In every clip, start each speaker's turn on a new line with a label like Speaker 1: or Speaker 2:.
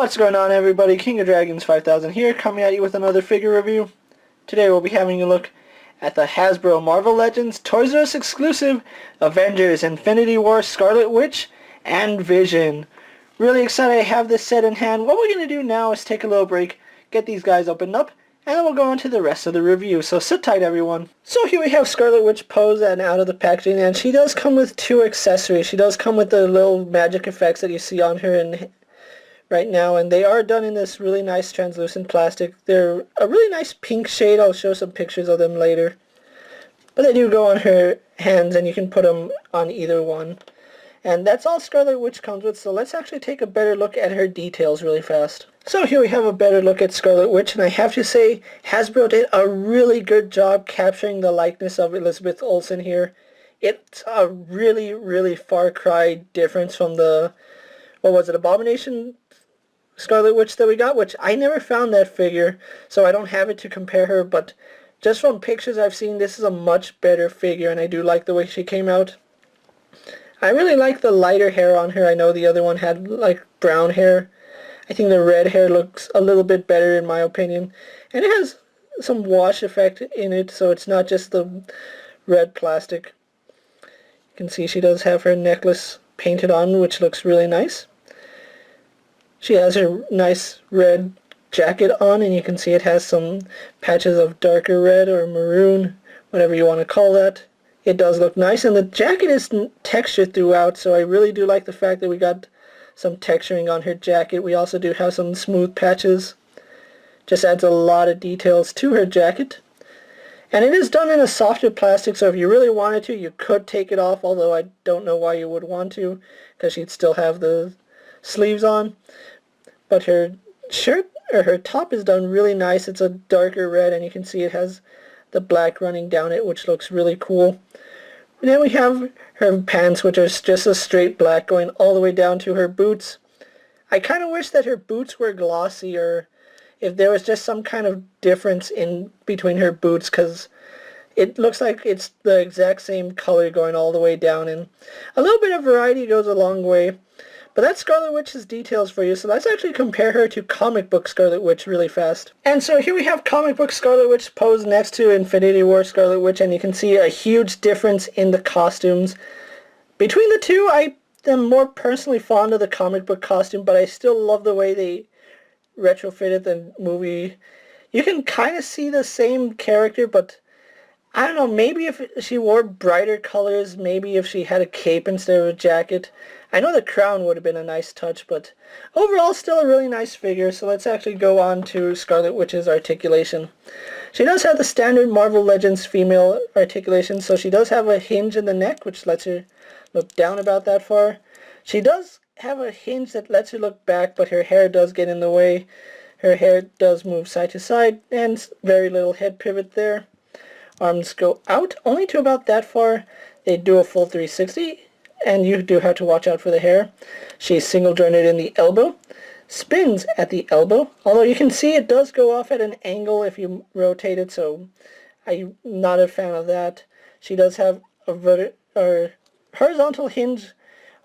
Speaker 1: What's going on, everybody? King of Dragons 5000 here, coming at you with another figure review. Today we'll be having a look at the Hasbro Marvel Legends Toys R Us exclusive Avengers Infinity War Scarlet Witch and Vision. Really excited to have this set in hand. What we're going to do now is take a little break, get these guys opened up, and then we'll go on to the rest of the review. So sit tight, everyone. So here we have Scarlet Witch posed and out of the packaging, and she does come with two accessories. She does come with the little magic effects that you see on her and right now, and they are done in this really nice translucent plastic. They're a really nice pink shade. I'll show some pictures of them later. But they do go on her hands, and you can put them on either one. And that's all Scarlet Witch comes with, so let's actually take a better look at her details really fast. So here we have a better look at Scarlet Witch, and I have to say, Hasbro did a really good job capturing the likeness of Elizabeth Olsen here. It's a really, really far cry difference from the, what was it, Abomination Scarlet Witch that we got, which I never found that figure, so I don't have it to compare her, but just from pictures I've seen, this is a much better figure, and I do like the way she came out. I really like the lighter hair on her. I know the other one had like brown hair. I think the red hair looks a little bit better in my opinion, and it has some wash effect in it, so it's not just the red plastic. You can see she does have her necklace painted on, which looks really nice. She has her nice red jacket on, and you can see it has some patches of darker red or maroon, whatever you want to call that. It does look nice, and the jacket is textured throughout, so I really do like the fact that we got some texturing on her jacket. We also do have some smooth patches. Just adds a lot of details to her jacket. And it is done in a softer plastic, so if you really wanted to, you could take it off, although I don't know why you would want to, because she'd still have the sleeves on. But her shirt, or her top, is done really nice. It's a darker red, and you can see it has the black running down it, which looks really cool. And then we have her pants, which are just a straight black going all the way down to her boots. I kind of wish that her boots were glossy, or if there was just some kind of difference in between her boots, because it looks like it's the exact same color going all the way down, and a little bit of variety goes a long way. But that's Scarlet Witch's details for you, so let's actually compare her to comic book Scarlet Witch really fast. And so here we have comic book Scarlet Witch posed next to Infinity War Scarlet Witch, and you can see a huge difference in the costumes. Between the two, I am more personally fond of the comic book costume, but I still love the way they retrofitted the movie. You can kind of see the same character, but I don't know, maybe if she wore brighter colors, maybe if she had a cape instead of a jacket. I know the crown would have been a nice touch, but overall still a really nice figure, so let's actually go on to Scarlet Witch's articulation. She does have the standard Marvel Legends female articulation, so she does have a hinge in the neck, which lets her look down about that far. She does have a hinge that lets her look back, but her hair does get in the way. Her hair does move side to side, and very little head pivot there. Arms go out only to about that far. They do a full 360, and you do have to watch out for the hair. She's single jointed in the elbow, spins at the elbow, although you can see it does go off at an angle if you rotate it, so I'm not a fan of that. She does have a horizontal hinge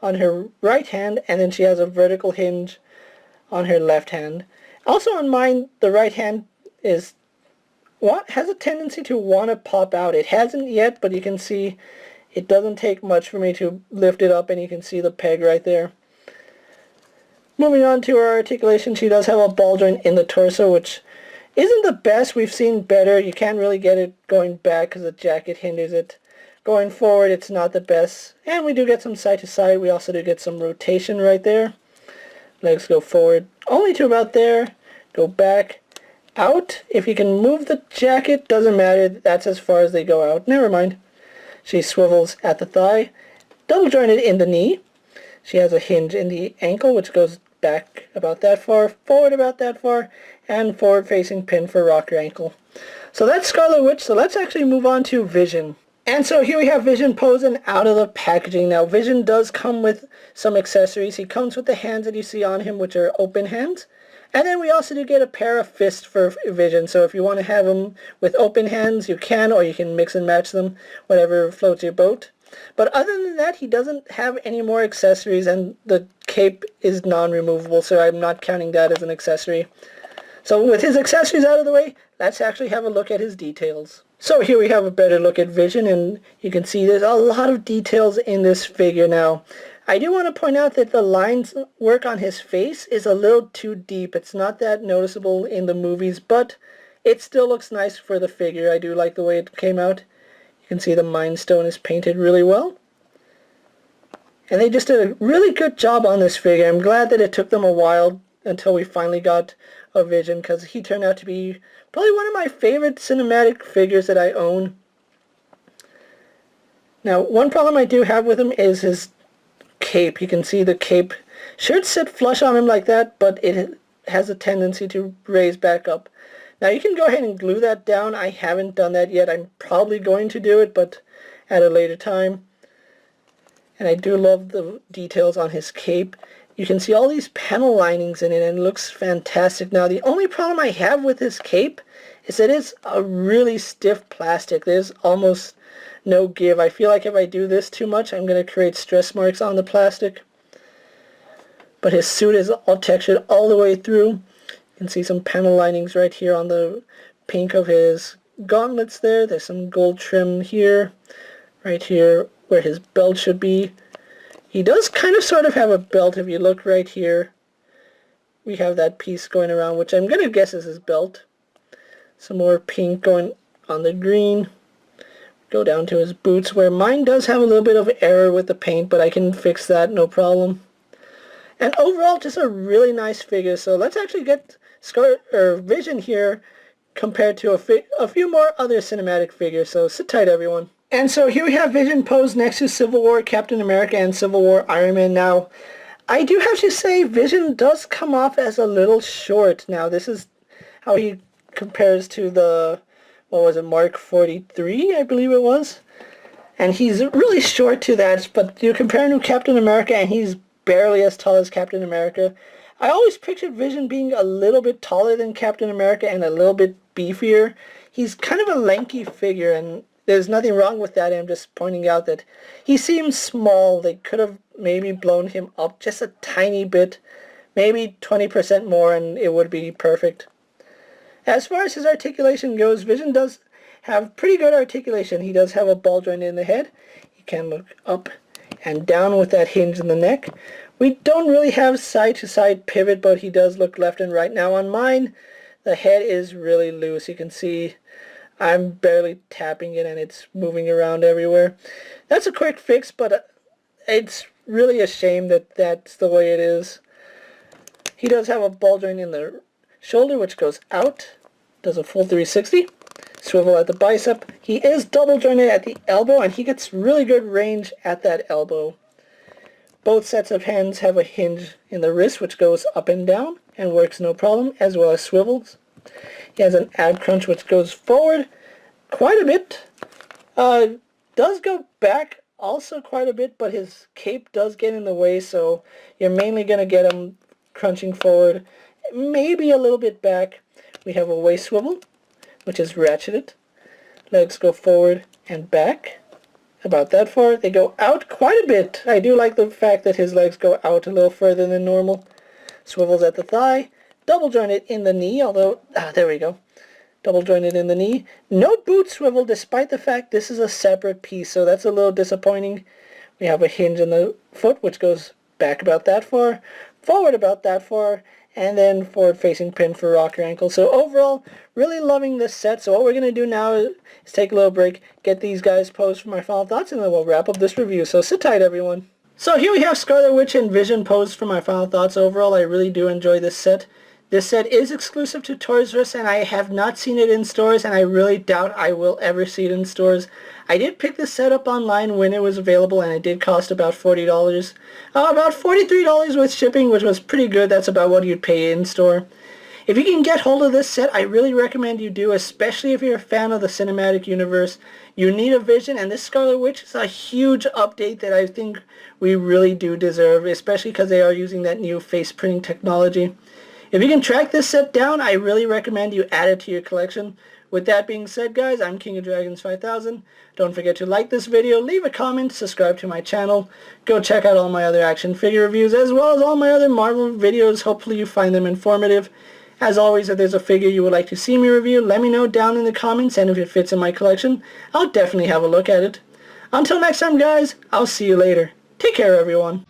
Speaker 1: on her right hand, and then she has a vertical hinge on her left hand. Also on mine, the right hand has a tendency to want to pop out. It hasn't yet, but you can see it doesn't take much for me to lift it up, and you can see the peg right there. Moving on to her articulation, she does have a ball joint in the torso, which isn't the best. We've seen better. You can't really get it going back because the jacket hinders it. Going forward, it's not the best. And we do get some side to side. We also do get some rotation right there. Legs go forward only to about there. Go back. Out. If you can move the jacket, doesn't matter. That's as far as they go out. Never mind. She swivels at the thigh. Double jointed in the knee. She has a hinge in the ankle, which goes back about that far, forward about that far, and forward facing pin for rocker ankle. So that's Scarlet Witch. So let's actually move on to Vision. And so here we have Vision posing out of the packaging. Now Vision does come with some accessories. He comes with the hands that you see on him, which are open hands. And then we also do get a pair of fists for Vision, so if you want to have them with open hands, you can, or you can mix and match them, whatever floats your boat. But other than that, he doesn't have any more accessories, and the cape is non-removable, so I'm not counting that as an accessory. So with his accessories out of the way, let's actually have a look at his details. So here we have a better look at Vision, and you can see there's a lot of details in this figure now. I do want to point out that the lines work on his face is a little too deep. It's not that noticeable in the movies, but it still looks nice for the figure. I do like the way it came out. You can see the Mind Stone is painted really well. And they just did a really good job on this figure. I'm glad that it took them a while until we finally got a Vision, because he turned out to be probably one of my favorite cinematic figures that I own. Now, one problem I do have with him is his cape. You can see the cape should sit flush on him like that, but it has a tendency to raise back up. Now, you can go ahead and glue that down. I haven't done that yet. I'm probably going to do it, but at a later time. And I do love the details on his cape. You can see all these panel linings in it, and it looks fantastic. Now, the only problem I have with this cape is that it's a really stiff plastic. There's almost no give. I feel like if I do this too much, I'm going to create stress marks on the plastic. But his suit is all textured all the way through. You can see some panel linings right here on the pink of his gauntlets there. There's some gold trim here, right here where his belt should be. He does kind of sort of have a belt. If you look right here, we have that piece going around, which I'm going to guess is his belt. Some more pink going on the green. Go down to his boots, where mine does have a little bit of error with the paint, but I can fix that, no problem. And overall, just a really nice figure. So let's actually get Vision here compared to a few more other cinematic figures. So sit tight, everyone. And so here we have Vision posed next to Civil War Captain America and Civil War Iron Man. Now, I do have to say Vision does come off as a little short. Now, this is how he compares to the, what was it, Mark 43, I believe it was. And he's really short to that, but you compare him to Captain America, and he's barely as tall as Captain America. I always pictured Vision being a little bit taller than Captain America and a little bit beefier. He's kind of a lanky figure, and there's nothing wrong with that. I'm just pointing out that he seems small. They could have maybe blown him up just a tiny bit, maybe 20% more, and it would be perfect. As far as his articulation goes, Vision does have pretty good articulation. He does have a ball joint in the head. He can look up and down with that hinge in the neck. We don't really have side-to-side pivot, but he does look left and right. Now on mine, the head is really loose. You can see I'm barely tapping it, and it's moving around everywhere. That's a quick fix, but it's really a shame that that's the way it is. He does have a ball joint in the shoulder, which goes out, does a full 360, swivel at the bicep. He is double jointed at the elbow, and he gets really good range at that elbow. Both sets of hands have a hinge in the wrist, which goes up and down and works no problem, as well as swivels. He has an ab crunch, which goes forward quite a bit. Does go back also quite a bit, but his cape does get in the way, so you're mainly going to get him crunching forward, maybe a little bit back. We have a waist swivel, which is ratcheted. Legs go forward and back, about that far. They go out quite a bit. I do like the fact that his legs go out a little further than normal. Swivels at the thigh. Double jointed in the knee, although, there we go. Double jointed in the knee. No boot swivel, despite the fact this is a separate piece, so that's a little disappointing. We have a hinge in the foot, which goes back about that far, forward about that far, and then forward facing pin for rocker ankle. So overall, really loving this set. So what we're going to do now is take a little break, get these guys posed for my final thoughts, and then we'll wrap up this review. So sit tight, everyone. So here we have Scarlet Witch and Vision posed for my final thoughts. Overall, I really do enjoy this set. This set is exclusive to Toys R Us, and I have not seen it in stores, and I really doubt I will ever see it in stores. I did pick this set up online when it was available, and it did cost about $40. About $43 with shipping, which was pretty good. That's about what you'd pay in store. If you can get hold of this set, I really recommend you do, especially if you're a fan of the cinematic universe. You need a Vision, and this Scarlet Witch is a huge update that I think we really do deserve, especially because they are using that new face printing technology. If you can track this set down, I really recommend you add it to your collection. With that being said, guys, I'm King of Dragons 5000. Don't forget to like this video, leave a comment, subscribe to my channel. Go check out all my other action figure reviews as well as all my other Marvel videos. Hopefully you find them informative. As always, if there's a figure you would like to see me review, let me know down in the comments, and if it fits in my collection, I'll definitely have a look at it. Until next time, guys, I'll see you later. Take care, everyone.